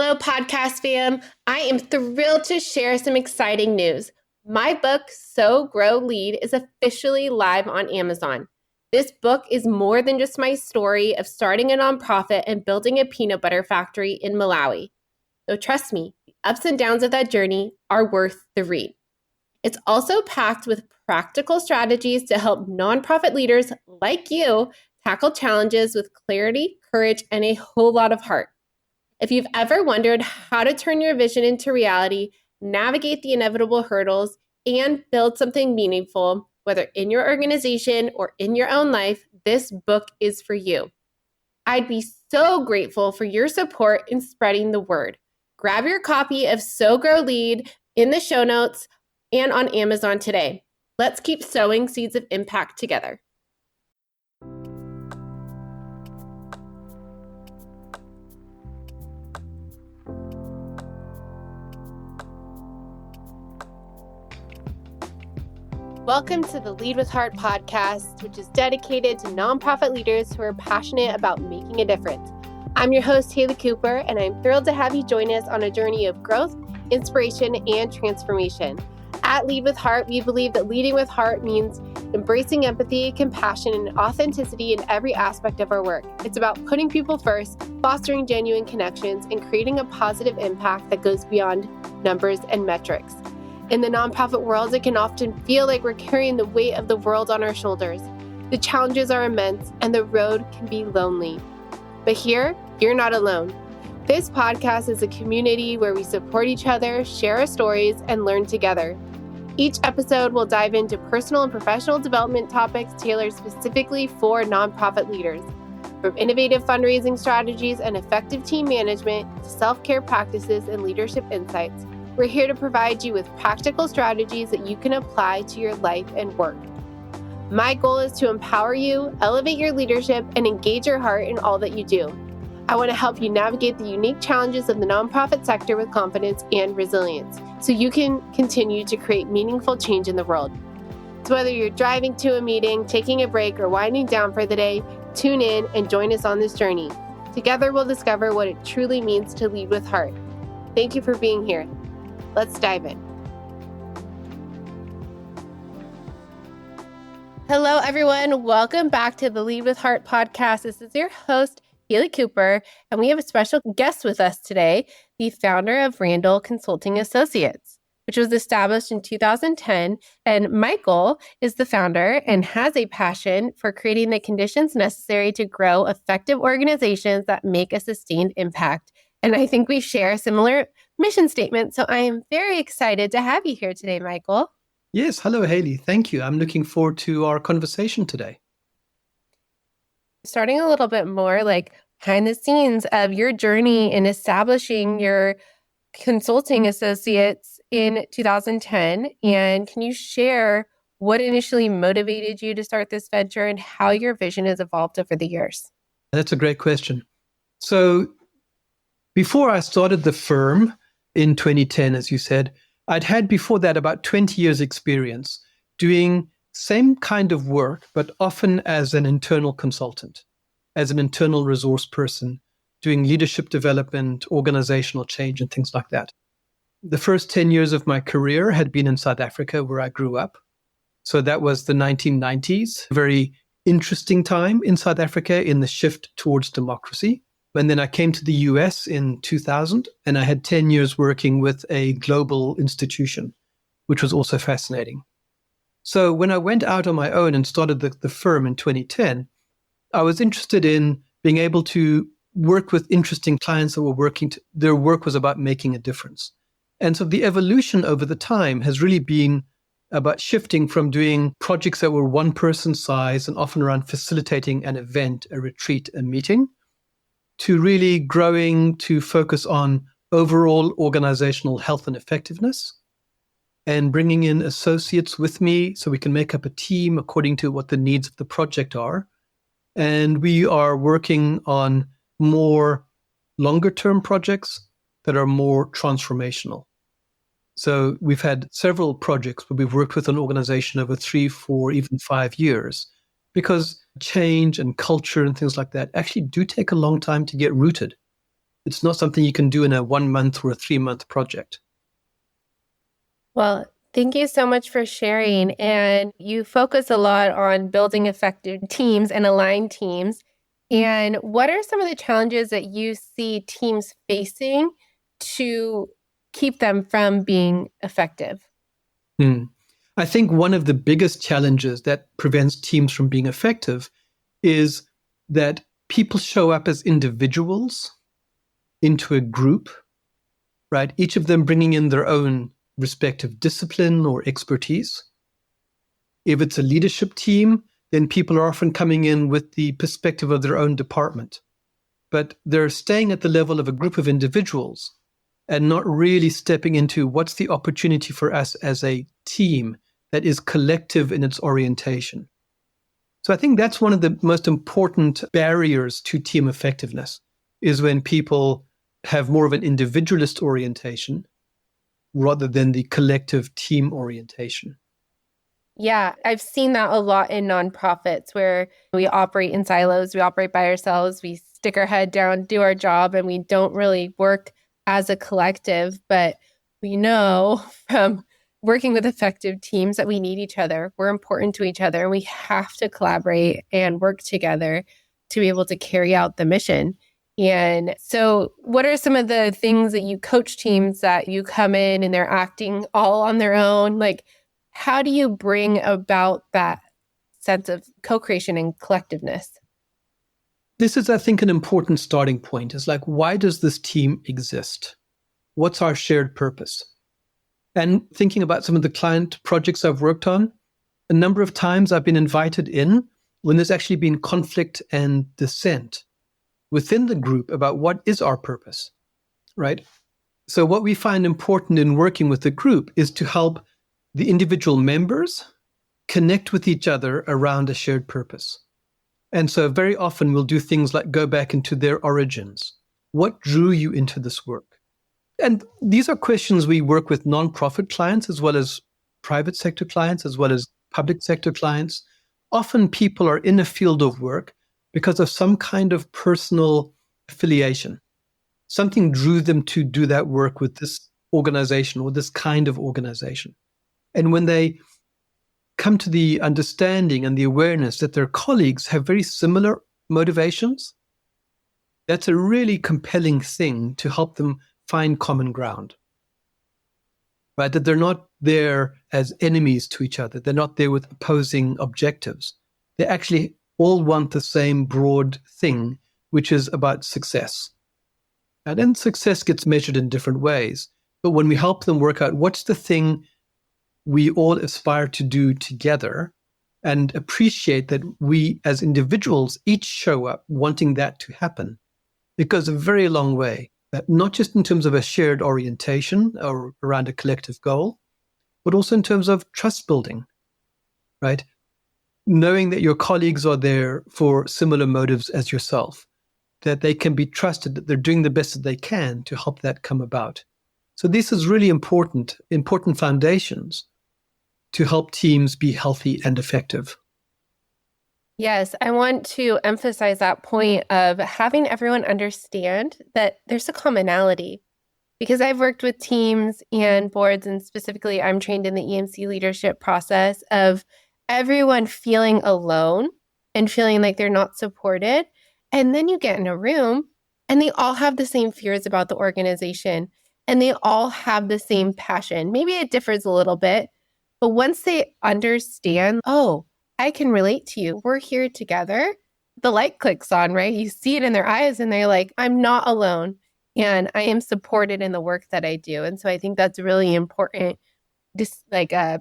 Hello, podcast fam. I am thrilled to share some exciting news. My book, Sow, Grow, Lead, is officially live on Amazon. This book is more than just my story of starting a nonprofit and building a peanut butter factory in Malawi. Though trust me, the ups and downs of that journey are worth the read. It's also packed with practical strategies to help nonprofit leaders like you tackle challenges with clarity, courage, and a whole lot of heart. If you've ever wondered how to turn your vision into reality, navigate the inevitable hurdles, and build something meaningful, whether in your organization or in your own life, this book is for you. I'd be so grateful for your support in spreading the word. Grab your copy of Sow, Grow, Lead in the show notes and on Amazon today. Let's keep sowing seeds of impact together. Welcome to the Lead with Heart podcast, which is dedicated to nonprofit leaders who are passionate about making a difference. I'm your host, Haley Cooper, and I'm thrilled to have you join us on a journey of growth, inspiration, and transformation. At Lead with Heart, we believe that leading with heart means embracing empathy, compassion, and authenticity in every aspect of our work. It's about putting people first, fostering genuine connections, and creating a positive impact that goes beyond numbers and metrics. In the nonprofit world, it can often feel like we're carrying the weight of the world on our shoulders. The challenges are immense, and the road can be lonely. But here, you're not alone. This podcast is a community where we support each other, share our stories, and learn together. Each episode will dive into personal and professional development topics tailored specifically for nonprofit leaders. From innovative fundraising strategies and effective team management to self-care practices and leadership insights, we're here to provide you with practical strategies that you can apply to your life and work. My goal is to empower you, elevate your leadership, and engage your heart in all that you do. I want to help you navigate the unique challenges of the nonprofit sector with confidence and resilience, so you can continue to create meaningful change in the world. So whether you're driving to a meeting, taking a break, or winding down for the day, tune in and join us on this journey. Together, we'll discover what it truly means to lead with heart. Thank you for being here. Let's dive in. Hello, everyone. Welcome back to the Lead with Heart podcast. This is your host, Haley Cooper, and we have a special guest with us today, the founder of Randel Consulting Associates, which was established in 2010. And Michael is the founder and has a passion for creating the conditions necessary to grow effective organizations that make a sustained impact. And I think we share a similar mission statement. So I am very excited to have you here today, Michael. Yes. Hello, Haley. Thank you. I'm looking forward to our conversation today. Starting a little bit more like behind the scenes of your journey in establishing your consulting associates in 2010. And can you share what initially motivated you to start this venture and how your vision has evolved over the years? That's a great question. So before I started the firm in 2010, as you said, I'd had before that about 20 years experience doing same kind of work, but often as an internal consultant, as an internal resource person, doing leadership development, organizational change, and things like that. The first 10 years of my career had been in South Africa, where I grew up. So that was the 1990s, very interesting time in South Africa in the shift towards democracy. And then I came to the US in 2000, and I had 10 years working with a global institution, which was also fascinating. So when I went out on my own and started the firm in 2010, I was interested in being able to work with interesting clients that were their work was about making a difference. And so the evolution over the time has really been about shifting from doing projects that were one person size and often around facilitating an event, a retreat, a meeting, to really growing to focus on overall organizational health and effectiveness and bringing in associates with me so we can make up a team according to what the needs of the project are. And we are working on more longer-term projects that are more transformational. So we've had several projects where we've worked with an organization over 3, 4, even 5 years, because change and culture and things like that actually do take a long time to get rooted. It's not something you can do in a 1 month or a 3-month project. Well, thank you so much for sharing. And you focus a lot on building effective teams and aligned teams. And what are some of the challenges that you see teams facing to keep them from being effective? I think one of the biggest challenges that prevents teams from being effective is that people show up as individuals into a group, right? Each of them bringing in their own respective discipline or expertise. If it's a leadership team, then people are often coming in with the perspective of their own department. But they're staying at the level of a group of individuals and not really stepping into what's the opportunity for us as a team that is collective in its orientation. So I think that's one of the most important barriers to team effectiveness, is when people have more of an individualist orientation rather than the collective team orientation. Yeah, I've seen that a lot in nonprofits where we operate in silos, we operate by ourselves, we stick our head down, do our job, and we don't really work as a collective. But we know from working with effective teams that we need each other. We're important to each other, and we have to collaborate and work together to be able to carry out the mission. And so what are some of the things that you coach teams that you come in and they're acting all on their own? Like, how do you bring about that sense of co-creation and collectiveness? This is, I think, an important starting point. Is like, why does this team exist? What's our shared purpose? And thinking about some of the client projects I've worked on, a number of times I've been invited in when there's actually been conflict and dissent within the group about what is our purpose, right? So what we find important in working with the group is to help the individual members connect with each other around a shared purpose. And so very often we'll do things like go back into their origins. What drew you into this work? And these are questions we work with nonprofit clients as well as private sector clients, as well as public sector clients. Often people are in a field of work because of some kind of personal affiliation. Something drew them to do that work with this organization or this kind of organization. And when they come to the understanding and the awareness that their colleagues have very similar motivations, that's a really compelling thing to help them find common ground, right? That they're not there as enemies to each other. They're not there with opposing objectives. They actually all want the same broad thing, which is about success. And then success gets measured in different ways. But when we help them work out what's the thing we all aspire to do together and appreciate that we as individuals each show up wanting that to happen, it goes a very long way. Not just in terms of a shared orientation or around a collective goal, but also in terms of trust building, right? Knowing that your colleagues are there for similar motives as yourself, that they can be trusted, that they're doing the best that they can to help that come about. So this is really important foundations to help teams be healthy and effective. Yes, I want to emphasize that point of having everyone understand that there's a commonality, because I've worked with teams and boards, and specifically I'm trained in the EMC leadership process of everyone feeling alone and feeling like they're not supported. And then you get in a room and they all have the same fears about the organization and they all have the same passion. Maybe it differs a little bit, but once they understand, oh, I can relate to you. We're here together. The light clicks on, right? You see it in their eyes and they're like, I'm not alone and I am supported in the work that I do. And so I think that's really important, just like a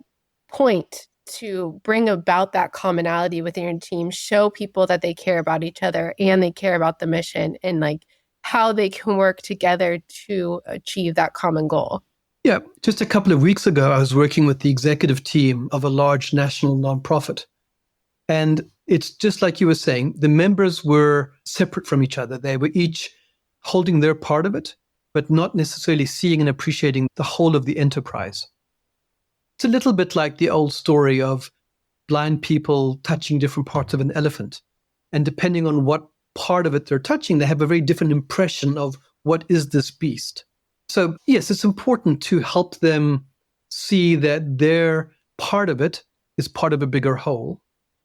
point to bring about that commonality within your team, show people that they care about each other and they care about the mission and like how they can work together to achieve that common goal. Yeah, just a couple of weeks ago, I was working with the executive team of a large national nonprofit. And it's just like you were saying, the members were separate from each other. They were each holding their part of it, but not necessarily seeing and appreciating the whole of the enterprise. It's a little bit like the old story of blind people touching different parts of an elephant. And depending on what part of it they're touching, they have a very different impression of what is this beast? So yes, it's important to help them see that their part of it is part of a bigger whole,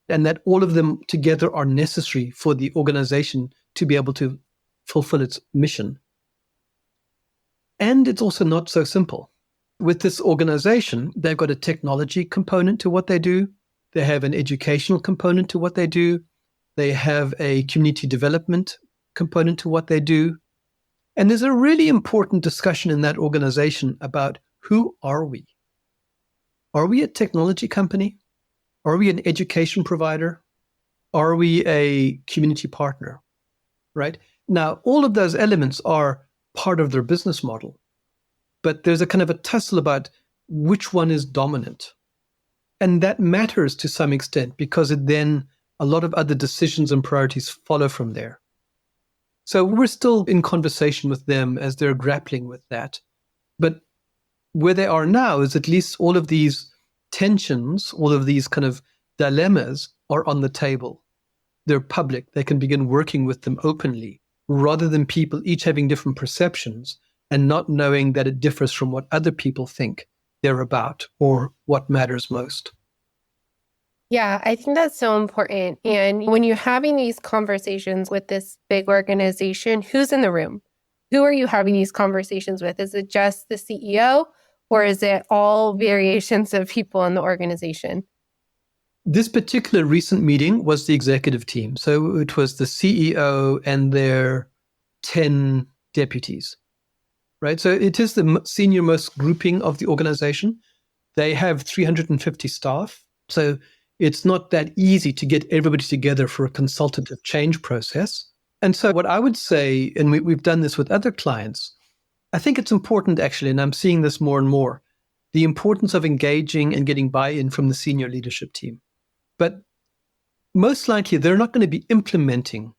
and that all of them together are necessary for the organization to be able to fulfill its mission. And it's also not so simple. With this organization, they've got a technology component to what they do. They have an educational component to what they do. They have a community development component to what they do. And there's a really important discussion in that organization about who are we? Are we a technology company? Are we an education provider? Are we a community partner? Right? Now, all of those elements are part of their business model, but there's a kind of a tussle about which one is dominant. And that matters to some extent because then a lot of other decisions and priorities follow from there. So we're still in conversation with them as they're grappling with that. But where they are now is at least all of these tensions, all of these kind of dilemmas are on the table. They're public. They can begin working with them openly rather than people each having different perceptions and not knowing that it differs from what other people think they're about or what matters most. Yeah, I think that's so important. And when you're having these conversations with this big organization, who's in the room? Who are you having these conversations with? Is it just the CEO or is it all variations of people in the organization? This particular recent meeting was the executive team. So it was the CEO and their 10 deputies, right? So it is the senior most grouping of the organization. They have 350 staff. So it's not that easy to get everybody together for a consultative change process. And so what I would say, and we've done this with other clients, I think it's important actually, and I'm seeing this more and more, the importance of engaging and getting buy-in from the senior leadership team. But most likely, they're not going to be implementing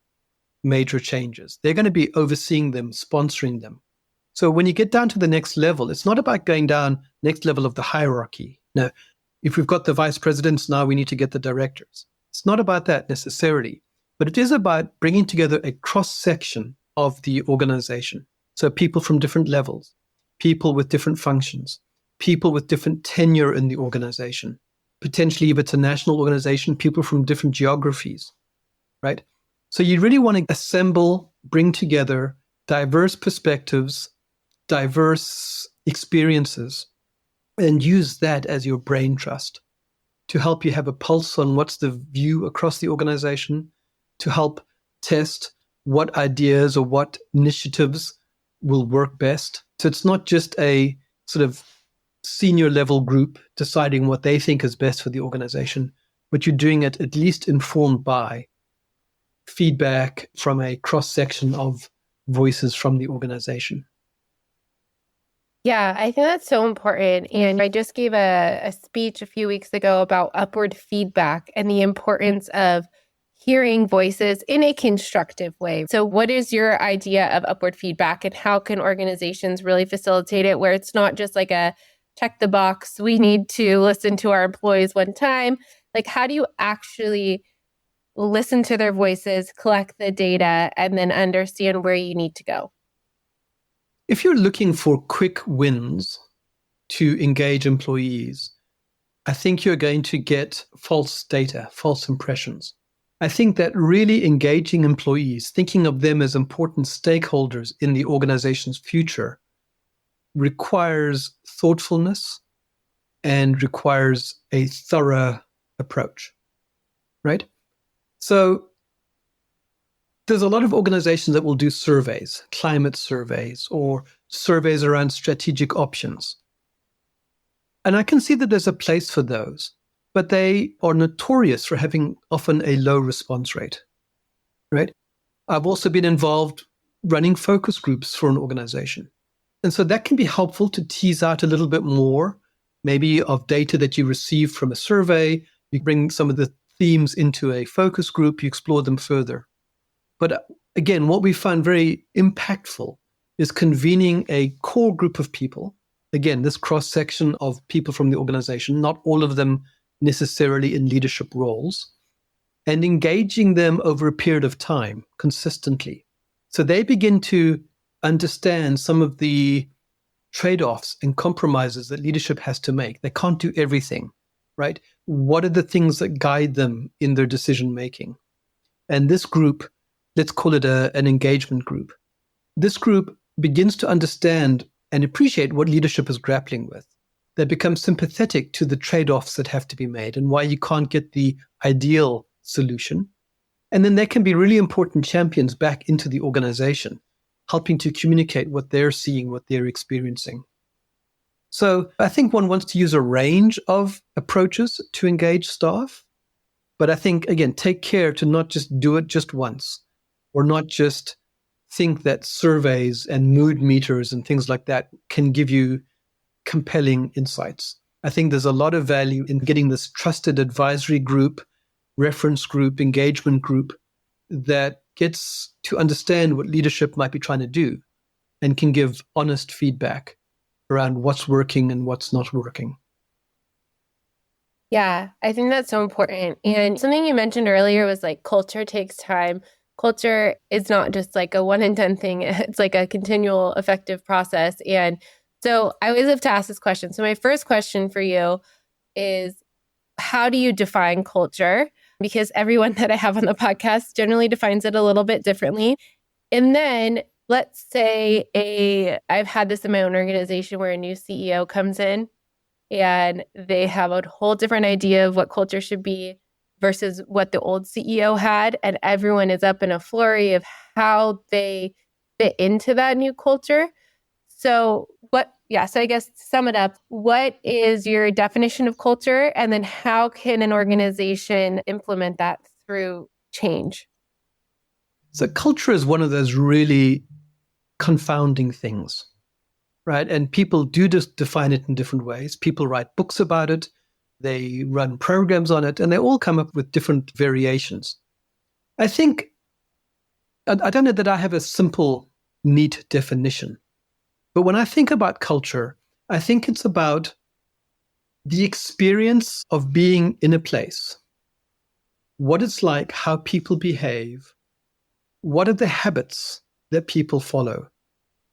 major changes. They're going to be overseeing them, sponsoring them. So when you get down to the next level, it's not about going down next level of the hierarchy. No, if we've got the vice presidents, now we need to get the directors. It's not about that necessarily, but it is about bringing together a cross-section of the organization. So people from different levels, people with different functions, people with different tenure in the organization, potentially if it's a national organization, people from different geographies, right? So you really want to assemble, bring together diverse perspectives, diverse experiences, and use that as your brain trust to help you have a pulse on what's the view across the organization, to help test what ideas or what initiatives will work best. So it's not just a sort of senior level group deciding what they think is best for the organization, but you're doing it at least informed by feedback from a cross-section of voices from the organization. Yeah, I think that's so important. And I just gave a speech a few weeks ago about upward feedback and the importance of hearing voices in a constructive way. So what is your idea of upward feedback and how can organizations really facilitate it where it's not just like a check the box, we need to listen to our employees one time? Like, how do you actually listen to their voices, collect the data, and then understand where you need to go? If you're looking for quick wins to engage employees, I think you're going to get false data, false impressions. I think that really engaging employees, thinking of them as important stakeholders in the organization's future, requires thoughtfulness and requires a thorough approach, right? So there's a lot of organizations that will do surveys, climate surveys, or surveys around strategic options. And I can see that there's a place for those, but they are notorious for having often a low response rate, right? I've also been involved running focus groups for an organization. And so that can be helpful to tease out a little bit more, maybe of data that you receive from a survey. You bring some of the themes into a focus group, you explore them further. But again, what we find very impactful is convening a core group of people. Again, this cross-section of people from the organization, not all of them necessarily in leadership roles, and engaging them over a period of time consistently. So they begin to understand some of the trade-offs and compromises that leadership has to make. They can't do everything, right? What are the things that guide them in their decision-making? And this group, let's call it an engagement group. This group begins to understand and appreciate what leadership is grappling with. They become sympathetic to the trade-offs that have to be made and why you can't get the ideal solution. And then they can be really important champions back into the organization, helping to communicate what they're seeing, what they're experiencing. So I think one wants to use a range of approaches to engage staff. But I think, again, take care to not just do it just once, or not just think that surveys and mood meters and things like that can give you compelling insights. I think there's a lot of value in getting this trusted advisory group, reference group, engagement group that gets to understand what leadership might be trying to do and can give honest feedback around what's working and what's not working. Yeah, I think that's so important. And something you mentioned earlier was like culture takes time. Culture is not just like a one and done thing. It's like a continual effective process. And so I always have to ask this question. So my first question for you is, how do you define culture? Because everyone that I have on the podcast generally defines it a little bit differently. And then let's say I've had this in my own organization where a new CEO comes in and they have a whole different idea of what culture should be versus what the old CEO had. And everyone is up in a flurry of how they fit into that new culture. So I guess to sum it up, what is your definition of culture? And then how can an organization implement that through change? So culture is one of those really confounding things, right? And people do just define it in different ways. People write books about it. They run programs on it, and they all come up with different variations. I think, I don't know that I have a simple, neat definition. But when I think about culture, I think it's about the experience of being in a place, what it's like, how people behave, what are the habits that people follow,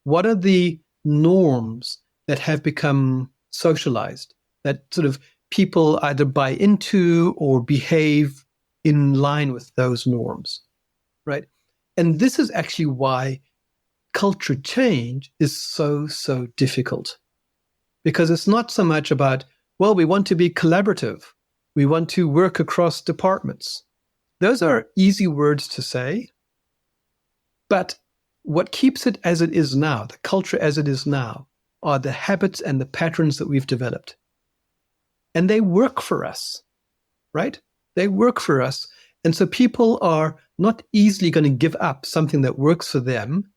what are the norms that have become socialized, that sort of people either buy into or behave in line with those norms, right? And this is actually why culture change is so difficult, because it's not so much about, well, we want to be collaborative. We want to work across departments. Those are easy words to say, but what keeps it as it is now, the culture as it is now, are the habits and the patterns that we've developed. And they work for us, right? They work for us. And so people are not easily going to give up something that works for them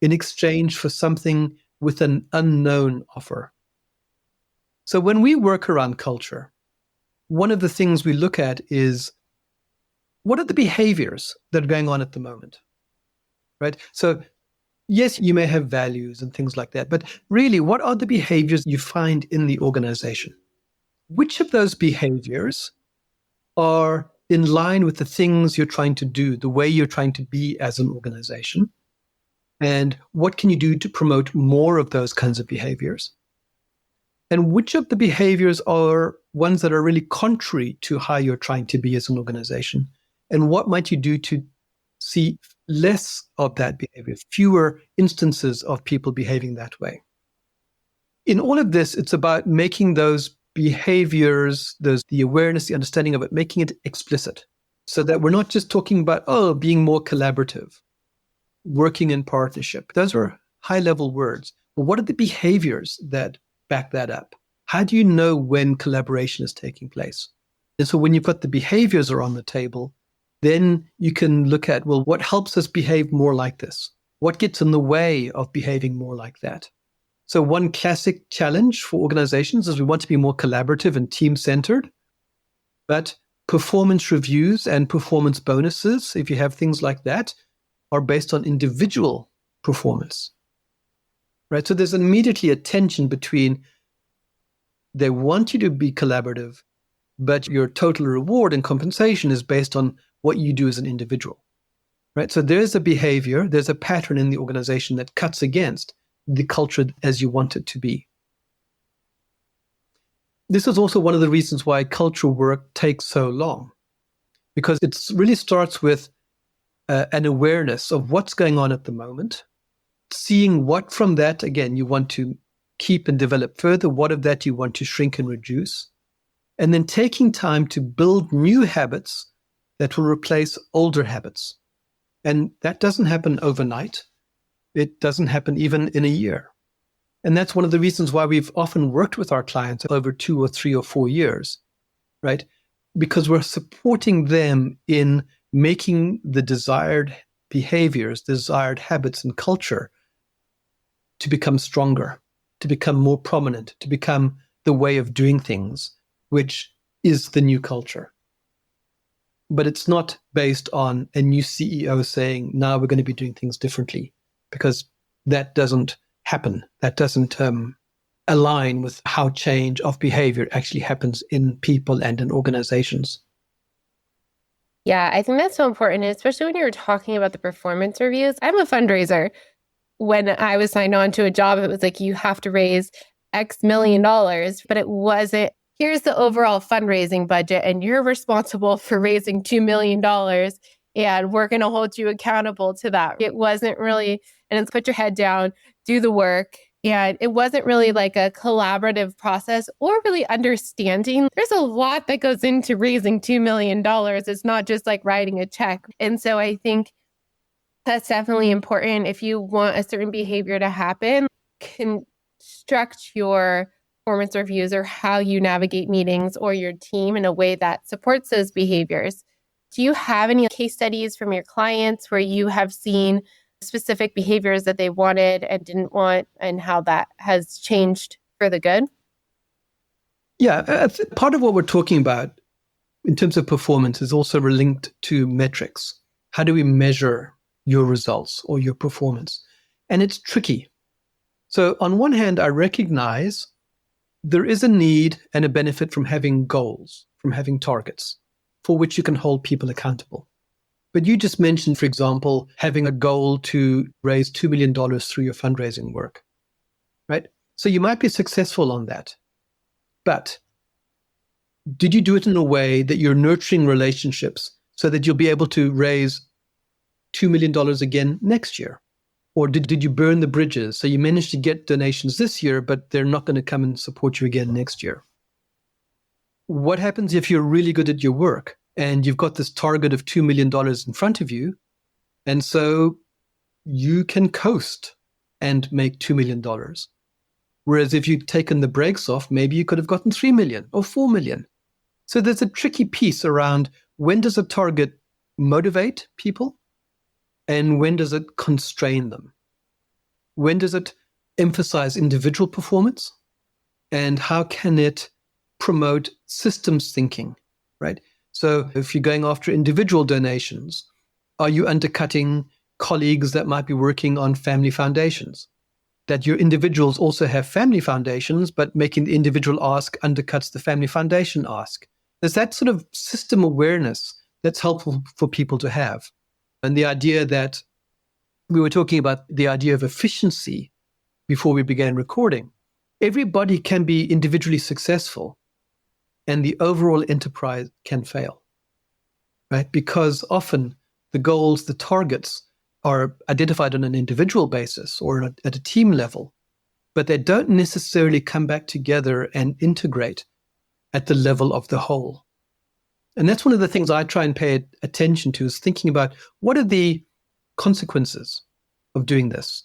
in exchange for something with an unknown offer. So when we work around culture, one of the things we look at is, what are the behaviors that are going on at the moment, right? So yes, you may have values and things like that, but really, what are the behaviors you find in the organization? Which of those behaviors are in line with the things you're trying to do, the way you're trying to be as an organization? And what can you do to promote more of those kinds of behaviors? And which of the behaviors are ones that are really contrary to how you're trying to be as an organization? And what might you do to see less of that behavior, fewer instances of people behaving that way? In all of this, it's about making those behaviors, the awareness, the understanding of it, making it explicit, so that we're not just talking about, being more collaborative, working in partnership. Those are high-level words. But what are the behaviors that back that up? How do you know when collaboration is taking place? And so when you've got the behaviors are on the table, then you can look at, well, what helps us behave more like this? What gets in the way of behaving more like that? So one classic challenge for organizations is we want to be more collaborative and team-centered, but performance reviews and performance bonuses, if you have things like that, are based on individual performance, right? So there's immediately a tension between they want you to be collaborative, but your total reward and compensation is based on what you do as an individual, right? So there's a behavior, there's a pattern in the organization that cuts against the culture as you want it to be. This is also one of the reasons why cultural work takes so long, because it really starts with an awareness of what's going on at the moment, seeing what from that, again, you want to keep and develop further, what of that you want to shrink and reduce, and then taking time to build new habits that will replace older habits. And that doesn't happen overnight. It doesn't happen even in a year. And that's one of the reasons why we've often worked with our clients over 2 or 3 or 4 years, right? Because we're supporting them in making the desired behaviors, desired habits and culture to become stronger, to become more prominent, to become the way of doing things, which is the new culture. But it's not based on a new CEO saying, now we're going to be doing things differently, because that doesn't happen. That doesn't align with how change of behavior actually happens in people and in organizations. Yeah, I think that's so important, especially when you're talking about the performance reviews. I'm a fundraiser. When I was signed on to a job, it was like, you have to raise X million dollars, but it wasn't, here's the overall fundraising budget, and you're responsible for raising $2 million, and we're going to hold you accountable to that. It wasn't really, and it's put your head down, do the work. And it wasn't really like a collaborative process or really understanding. There's a lot that goes into raising $2 million. It's not just like writing a check. And so I think that's definitely important. If you want a certain behavior to happen, construct your performance reviews or how you navigate meetings or your team in a way that supports those behaviors. Do you have any case studies from your clients where you have seen specific behaviors that they wanted and didn't want, and how that has changed for the good? Yeah, part of what we're talking about in terms of performance is also linked to metrics. How do we measure your results or your performance? And it's tricky. So on one hand, I recognize there is a need and a benefit from having goals, from having targets for which you can hold people accountable. But you just mentioned, for example, having a goal to raise $2 million through your fundraising work, right? So you might be successful on that. But did you do it in a way that you're nurturing relationships so that you'll be able to raise $2 million again next year? Or did you burn the bridges? So you managed to get donations this year, but they're not going to come and support you again next year. What happens if you're really good at your work and you've got this target of $2 million in front of you, and so you can coast and make $2 million? Whereas if you'd taken the brakes off, maybe you could have gotten 3 million or 4 million. So there's a tricky piece around when does a target motivate people and when does it constrain them? When does it emphasize individual performance? And how can it promote systems thinking, right? So if you're going after individual donations, are you undercutting colleagues that might be working on family foundations? That your individuals also have family foundations, but making the individual ask undercuts the family foundation ask. There's that sort of system awareness that's helpful for people to have. And the idea that we were talking about the idea of efficiency before we began recording. Everybody can be individually successful and the overall enterprise can fail, right? Because often the goals, the targets are identified on an individual basis or at a team level, but they don't necessarily come back together and integrate at the level of the whole. And that's one of the things I try and pay attention to, is thinking about what are the consequences of doing this?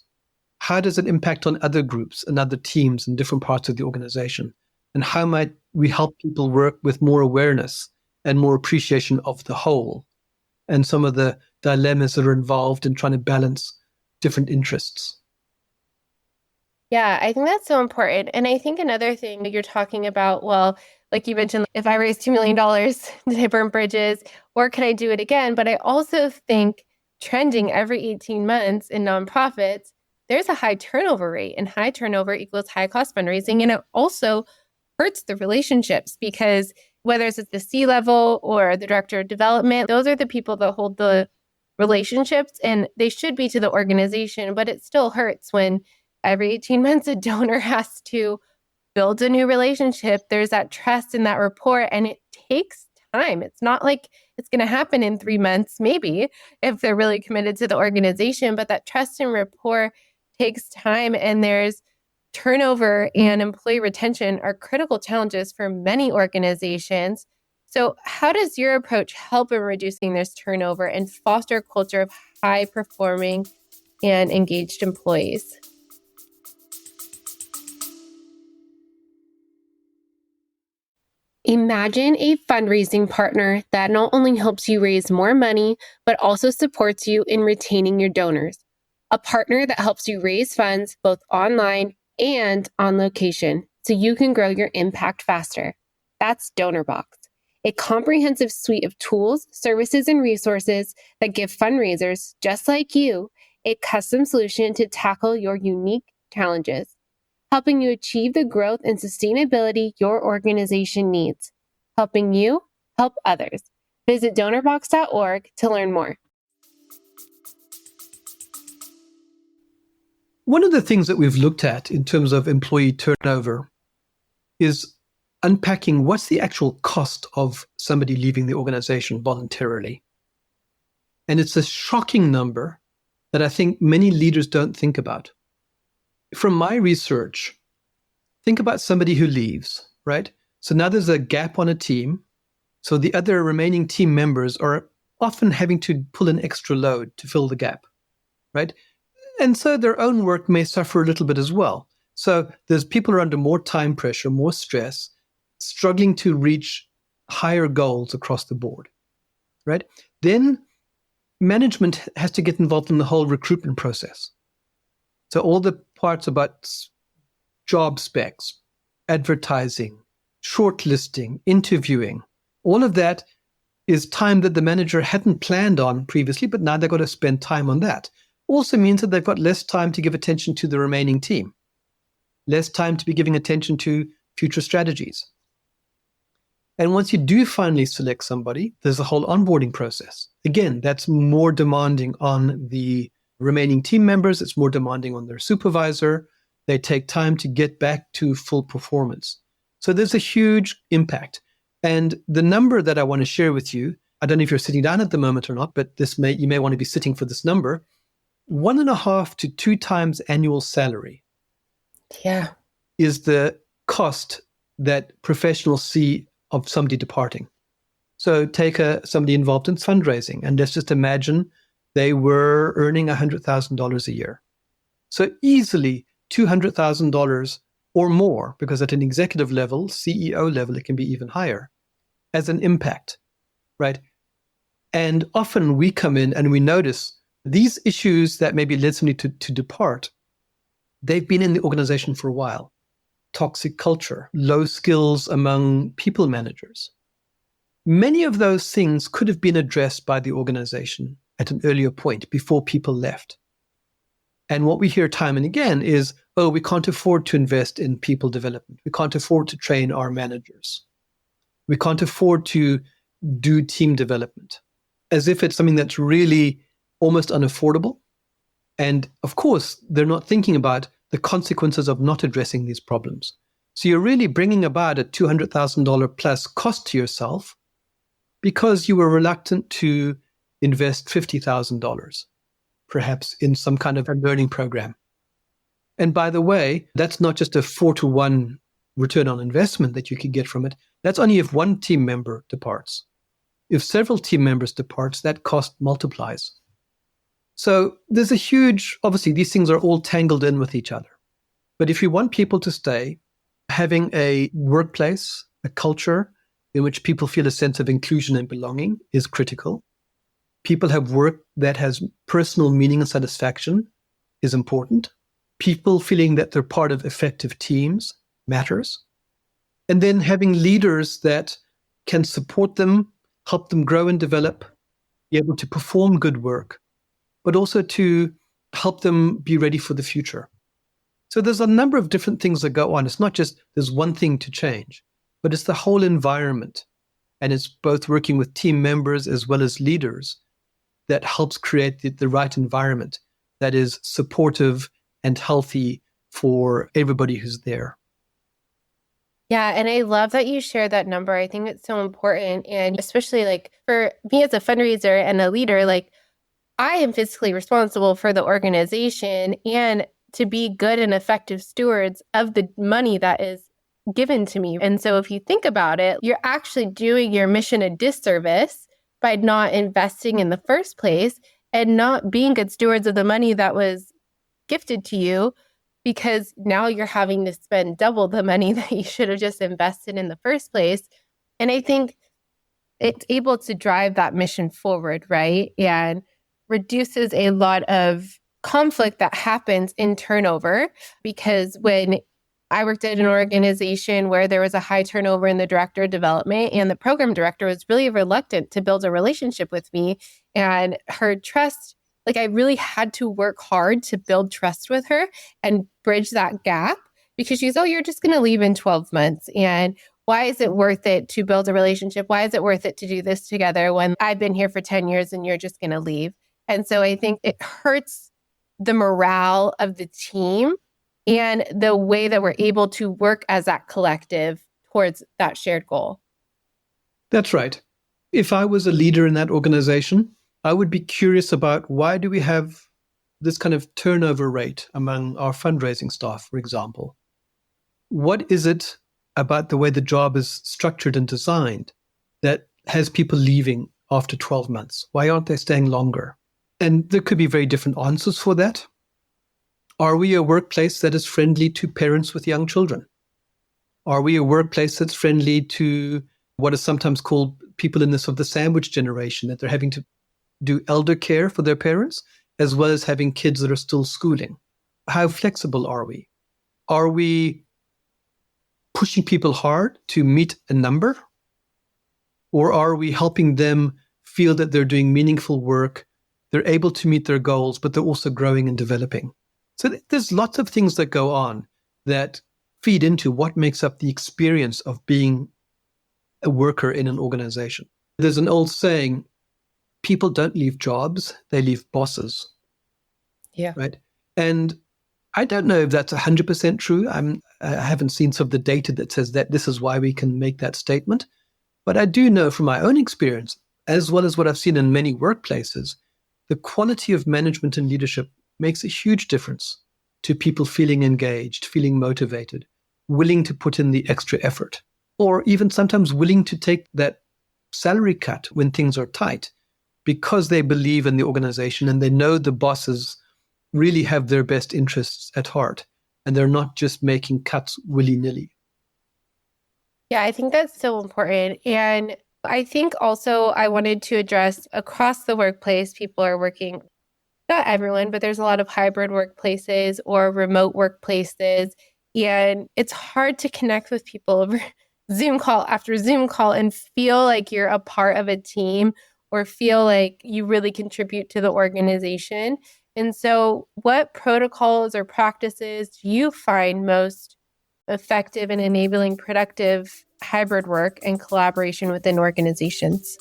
How does it impact on other groups and other teams in different parts of the organization? And how might we help people work with more awareness and more appreciation of the whole and some of the dilemmas that are involved in trying to balance different interests? Yeah, I think that's so important. And I think another thing that you're talking about, well, like you mentioned, if I raise $2 million, did I burn bridges or can I do it again? But I also think trending every 18 months in nonprofits, there's a high turnover rate, and high turnover equals high cost fundraising. And it also hurts the relationships, because whether it's at the C level or the director of development, those are the people that hold the relationships, and they should be to the organization, but it still hurts when every 18 months a donor has to build a new relationship. There's that trust and that rapport, and it takes time. It's not like it's going to happen in 3 months, maybe, if they're really committed to the organization, but that trust and rapport takes time, and there's turnover and employee retention are critical challenges for many organizations. So how does your approach help in reducing this turnover and foster a culture of high performing and engaged employees? Imagine a fundraising partner that not only helps you raise more money, but also supports you in retaining your donors. A partner that helps you raise funds both online and on location so you can grow your impact faster. That's DonorBox, a comprehensive suite of tools, services, and resources that give fundraisers just like you a custom solution to tackle your unique challenges, helping you achieve the growth and sustainability your organization needs. Helping you help others. Visit donorbox.org to learn more. One of the things that we've looked at in terms of employee turnover is unpacking what's the actual cost of somebody leaving the organization voluntarily. And it's a shocking number that I think many leaders don't think about. From my research, think about somebody who leaves, right? So now there's a gap on a team. So the other remaining team members are often having to pull an extra load to fill the gap, right? And so their own work may suffer a little bit as well. So there's people who are under more time pressure, more stress, struggling to reach higher goals across the board, right? Then management has to get involved in the whole recruitment process. So all the parts about job specs, advertising, shortlisting, interviewing, all of that is time that the manager hadn't planned on previously, but now they've got to spend time on that. Also means that they've got less time to give attention to the remaining team, less time to be giving attention to future strategies. And once you do finally select somebody, there's a whole onboarding process. Again, that's more demanding on the remaining team members. It's more demanding on their supervisor. They take time to get back to full performance. So there's a huge impact. And the number that I want to share with you, I don't know if you're sitting down at the moment or not, but you may want to be sitting for this number. 1.5 to 2 times annual salary is the cost that professionals see of somebody departing. So take somebody involved in fundraising, and let's just imagine they were earning $100,000 a year. So easily $200,000 or more, because at an executive level, CEO level, it can be even higher, as an impact, right? And often we come in and we notice these issues that maybe led somebody to depart, they've been in the organization for a while. Toxic culture, low skills among people managers. Many of those things could have been addressed by the organization at an earlier point before people left. And what we hear time and again is, oh, we can't afford to invest in people development. We can't afford to train our managers. We can't afford to do team development, as if it's something that's really almost unaffordable. And of course, they're not thinking about the consequences of not addressing these problems. So you're really bringing about a $200,000 plus cost to yourself because you were reluctant to invest $50,000, perhaps in some kind of a learning program. And by the way, that's not just a 4-to-1 return on investment that you can get from it. That's only if one team member departs. If several team members departs, that cost multiplies. So there's a huge, obviously these things are all tangled in with each other. But if you want people to stay, having a workplace, a culture in which people feel a sense of inclusion and belonging is critical. People have work that has personal meaning and satisfaction is important. People feeling that they're part of effective teams matters. And then having leaders that can support them, help them grow and develop, be able to perform good work, but also to help them be ready for the future. So there's a number of different things that go on. It's not just there's one thing to change, but it's the whole environment. And it's both working with team members as well as leaders that helps create the right environment that is supportive and healthy for everybody who's there. Yeah, and I love that you shared that number. I think it's so important. And especially like for me as a fundraiser and a leader, like I am fiscally responsible for the organization and to be good and effective stewards of the money that is given to me. And so if you think about it, you're actually doing your mission a disservice by not investing in the first place and not being good stewards of the money that was gifted to you, because now you're having to spend double the money that you should have just invested in the first place. And I think it's able to drive that mission forward, right? And reduces a lot of conflict that happens in turnover, because when I worked at an organization where there was a high turnover in the director of development, and the program director was really reluctant to build a relationship with me, and her trust, like I really had to work hard to build trust with her and bridge that gap, because she's, oh, you're just going to leave in 12 months. And why is it worth it to build a relationship? Why is it worth it to do this together when I've been here for 10 years and you're just going to leave? And so I think it hurts the morale of the team and the way that we're able to work as that collective towards that shared goal. That's right. If I was a leader in that organization, I would be curious about why do we have this kind of turnover rate among our fundraising staff, for example? What is it about the way the job is structured and designed that has people leaving after 12 months? Why aren't they staying longer? And there could be very different answers for that. Are we a workplace that is friendly to parents with young children? Are we a workplace that's friendly to what is sometimes called people in this of the sandwich generation, that they're having to do elder care for their parents, as well as having kids that are still schooling? How flexible are we? Are we pushing people hard to meet a number? Or are we helping them feel that they're doing meaningful work, they're able to meet their goals, but they're also growing and developing? So there's lots of things that go on that feed into what makes up the experience of being a worker in an organization. There's an old saying, people don't leave jobs, they leave bosses. Yeah. Right. And I don't know if that's 100% true. I haven't seen some of the data that says that this is why we can make that statement. But I do know from my own experience, as well as what I've seen in many workplaces, the quality of management and leadership makes a huge difference to people feeling engaged, feeling motivated, willing to put in the extra effort, or even sometimes willing to take that salary cut when things are tight because they believe in the organization and they know the bosses really have their best interests at heart and they're not just making cuts willy-nilly. Yeah, I think that's so important. And I think also I wanted to address across the workplace, people are working, not everyone, but there's a lot of hybrid workplaces or remote workplaces. And it's hard to connect with people over Zoom call after Zoom call and feel like you're a part of a team or feel like you really contribute to the organization. And so what protocols or practices do you find most effective in enabling productive hybrid work and collaboration within organizations?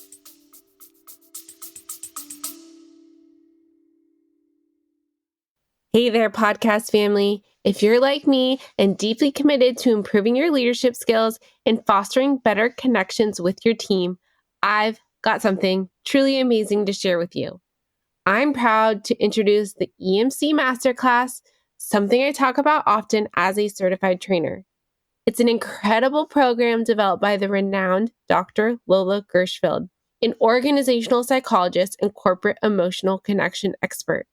Hey there, podcast family. If you're like me and deeply committed to improving your leadership skills and fostering better connections with your team, I've got something truly amazing to share with you. I'm proud to introduce the EMC Masterclass, something I talk about often as a certified trainer. It's an incredible program developed by the renowned Dr. Lola Gershfeld, an organizational psychologist and corporate emotional connection expert.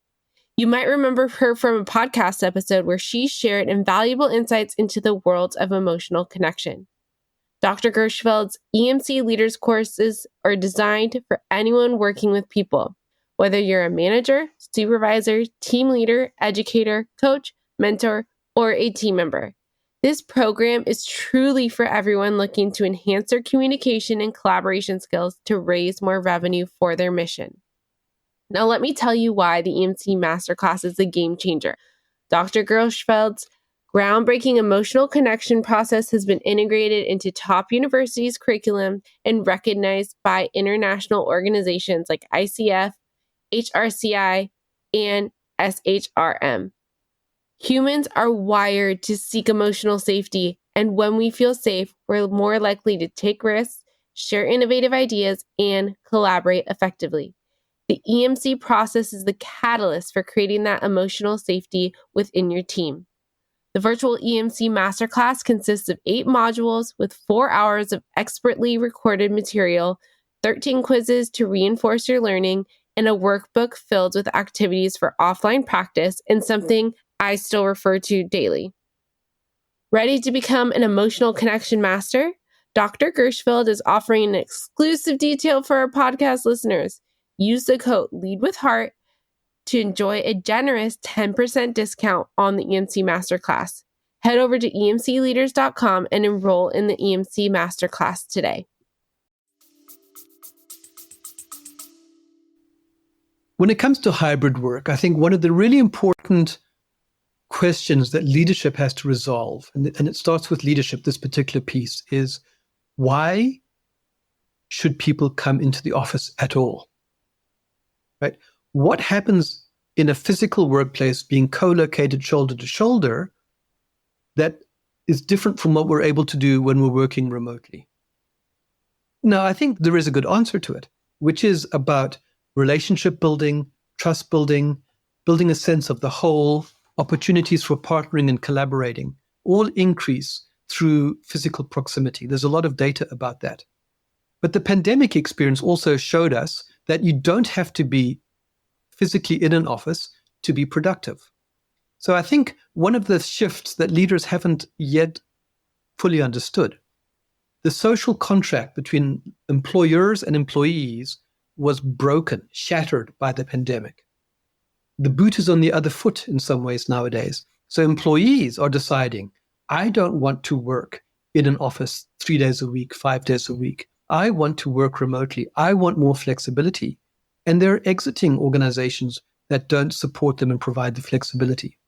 You might remember her from a podcast episode where she shared invaluable insights into the world of emotional connection. Dr. Gershfeld's EMC Leaders courses are designed for anyone working with people, whether you're a manager, supervisor, team leader, educator, coach, mentor, or a team member. This program is truly for everyone looking to enhance their communication and collaboration skills to raise more revenue for their mission. Now, let me tell you why the EMC Masterclass is a game changer. Dr. Gershfeld's groundbreaking emotional connection process has been integrated into top universities' curriculum and recognized by international organizations like ICF, HRCI, and SHRM. Humans are wired to seek emotional safety, and when we feel safe, we're more likely to take risks, share innovative ideas, and collaborate effectively. The EMC process is the catalyst for creating that emotional safety within your team. The virtual EMC masterclass consists of 8 modules with 4 hours of expertly recorded material, 13 quizzes to reinforce your learning, and a workbook filled with activities for offline practice and something I still refer to daily. Ready to become an emotional connection master? Dr. Gershfield is offering an exclusive detail for our podcast listeners. Use the code LEADWITHHEART to enjoy a generous 10% discount on the EMC Masterclass. Head over to emcleaders.com and enroll in the EMC Masterclass today. When it comes to hybrid work, I think one of the really important questions that leadership has to resolve, and it starts with leadership, this particular piece, is why should people come into the office at all? Right? What happens in a physical workplace being co-located shoulder to shoulder that is different from what we're able to do when we're working remotely? Now, I think there is a good answer to it, which is about relationship building, trust building, building a sense of the whole, opportunities for partnering and collaborating, all increase through physical proximity. There's a lot of data about that. But the pandemic experience also showed us that you don't have to be physically in an office to be productive. So I think one of the shifts that leaders haven't yet fully understood, the social contract between employers and employees was broken, shattered by the pandemic. The boot is on the other foot in some ways nowadays. So employees are deciding, I don't want to work in an office 3 days a week, 5 days a week. I want to work remotely. I want more flexibility. And they're exiting organizations that don't support them and provide the flexibility.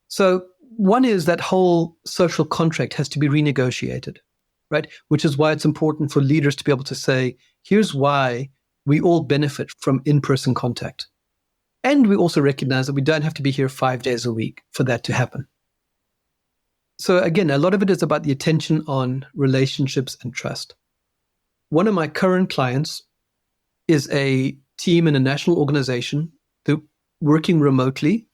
So one is that whole social contract has to be renegotiated, right? Which is why it's important for leaders to be able to say, here's why we all benefit from in-person contact. And we also recognize that we don't have to be here 5 days a week for that to happen. So again, a lot of it is about the attention on relationships and trust. One of my current clients is a team in a national organization. They're working remotely.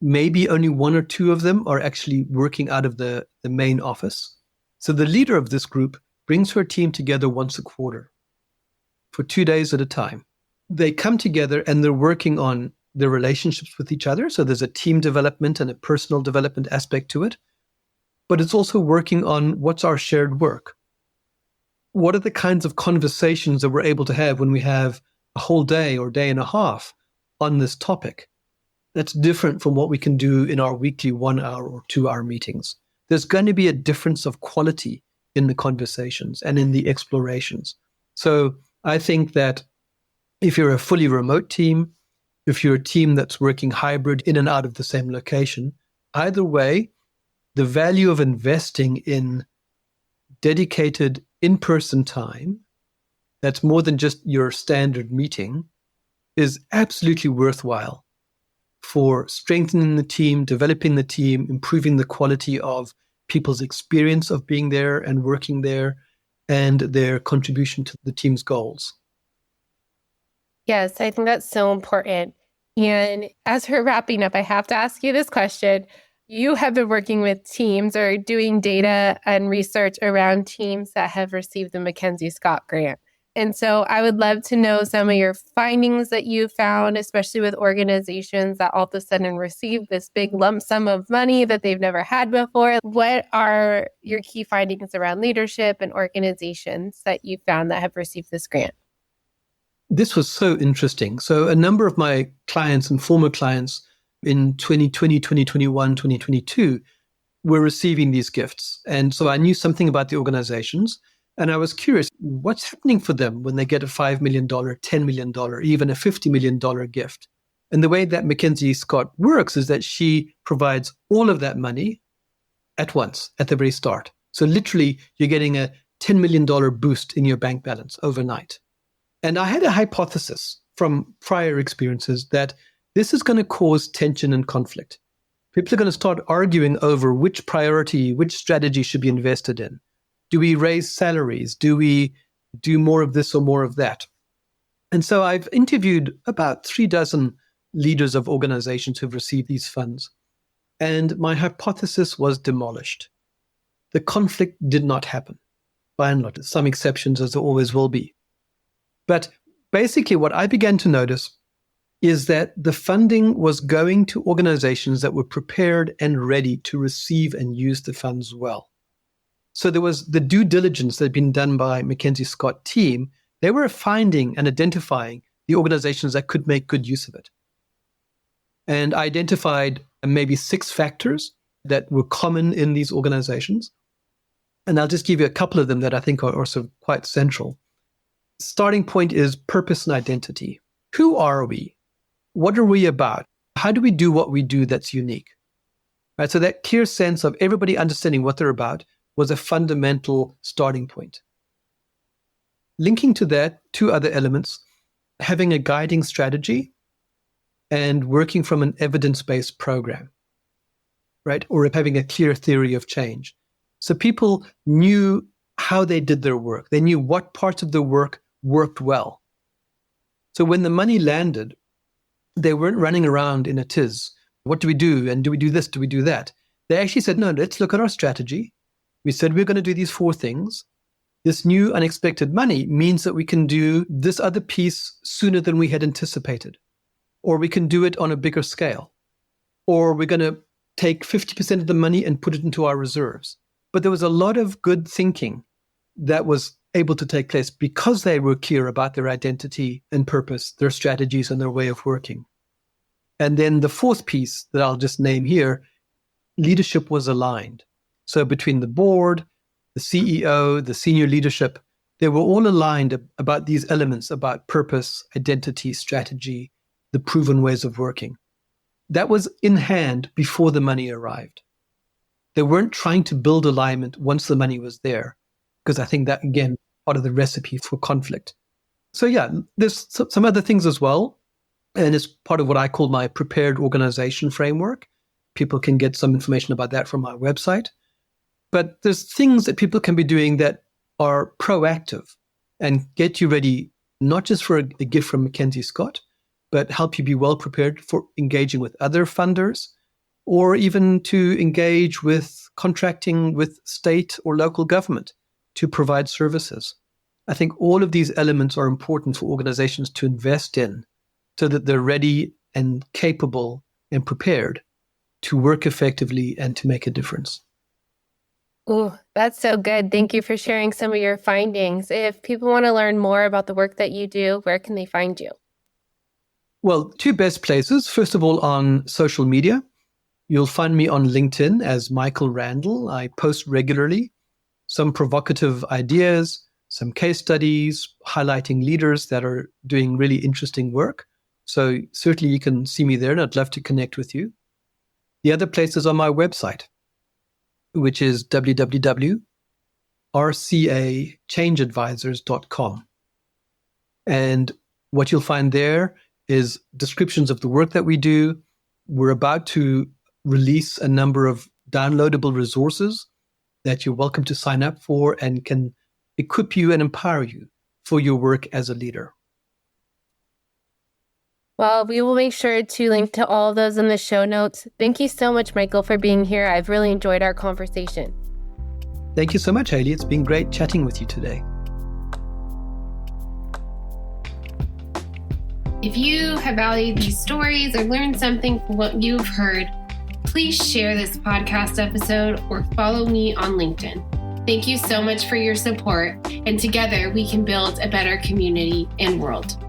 Maybe only 1 or 2 of them are actually working out of the main office. So the leader of this group brings her team together once a quarter for 2 days at a time. They come together and they're working on their relationships with each other. So there's a team development and a personal development aspect to it. But it's also working on what's our shared work. What are the kinds of conversations that we're able to have when we have a whole day or day and a half on this topic? That's different from what we can do in our weekly 1 hour or 2 hour meetings. There's going to be a difference of quality in the conversations and in the explorations. So I think that if you're a fully remote team, if you're a team that's working hybrid in and out of the same location, either way, the value of investing in dedicated in-person time that's more than just your standard meeting is absolutely worthwhile for strengthening the team, developing the team, improving the quality of people's experience of being there and working there, and their contribution to the team's goals. Yes, I think that's so important. And as we're wrapping up, I have to ask you this question. You have been working with teams or doing data and research around teams that have received the MacKenzie Scott grant. And so I would love to know some of your findings that you found, especially with organizations that all of a sudden receive this big lump sum of money that they've never had before. What are your key findings around leadership and organizations that you found that have received this grant? This was so interesting. So a number of my clients and former clients in 2020, 2021, 2022 were receiving these gifts. And so I knew something about the organizations. And I was curious, what's happening for them when they get a $5 million, $10 million, even a $50 million gift? And the way that MacKenzie Scott works is that she provides all of that money at once, at the very start. So literally, you're getting a $10 million boost in your bank balance overnight. And I had a hypothesis from prior experiences that this is going to cause tension and conflict. People are going to start arguing over which priority, which strategy should be invested in. Do we raise salaries? Do we do more of this or more of that? And so I've interviewed about 36 leaders of organizations who've received these funds. And my hypothesis was demolished. The conflict did not happen, by and large. Some exceptions, as there always will be. But basically what I began to notice is that the funding was going to organizations that were prepared and ready to receive and use the funds well. So there was the due diligence that had been done by MacKenzie Scott team. They were finding and identifying the organizations that could make good use of it. And I identified maybe 6 factors that were common in these organizations. And I'll just give you a couple of them that I think are also quite central. Starting point is purpose and identity. Who are we? What are we about? How do we do what we do that's unique? Right, so that clear sense of everybody understanding what they're about was a fundamental starting point. Linking to that, 2 other elements, having a guiding strategy and working from an evidence-based program, right? Or having a clear theory of change. So people knew how they did their work. They knew what parts of the work worked well. So when the money landed, they weren't running around in a tiz. What do we do? And do we do this? Do we do that? They actually said, no, let's look at our strategy. We said we're going to do these 4 things. This new unexpected money means that we can do this other piece sooner than we had anticipated. Or we can do it on a bigger scale. Or we're going to take 50% of the money and put it into our reserves. But there was a lot of good thinking that was able to take place because they were clear about their identity and purpose, their strategies and their way of working. And then the 4th piece that I'll just name here, leadership was aligned. So between the board, the CEO, the senior leadership, they were all aligned about these elements, about purpose, identity, strategy, the proven ways of working. That was in hand before the money arrived. They weren't trying to build alignment once the money was there, because I think that, again, part of the recipe for conflict. So yeah, there's some other things as well, and it's part of what I call my prepared organization framework. People can get some information about that from my website. But there's things that people can be doing that are proactive and get you ready, not just for a gift from MacKenzie Scott, but help you be well prepared for engaging with other funders, or even to engage with contracting with state or local government to provide services. I think all of these elements are important for organizations to invest in so that they're ready and capable and prepared to work effectively and to make a difference. Oh, that's so good. Thank you for sharing some of your findings. If people want to learn more about the work that you do, where can they find you? Well, 2 best places. First of all, on social media. You'll find me on LinkedIn as Michael Randel. I post regularly some provocative ideas, some case studies, highlighting leaders that are doing really interesting work. So certainly you can see me there, and I'd love to connect with you. The other place is on my website, which is www.rcachangeadvisors.com. And what you'll find there is descriptions of the work that we do. We're about to release a number of downloadable resources that you're welcome to sign up for and can equip you and empower you for your work as a leader. Well, we will make sure to link to all of those in the show notes. Thank you so much, Michael, for being here. I've really enjoyed our conversation. Thank you so much, Haley. It's been great chatting with you today. If you have valued these stories or learned something from what you've heard, please share this podcast episode or follow me on LinkedIn. Thank you so much for your support, and together we can build a better community and world.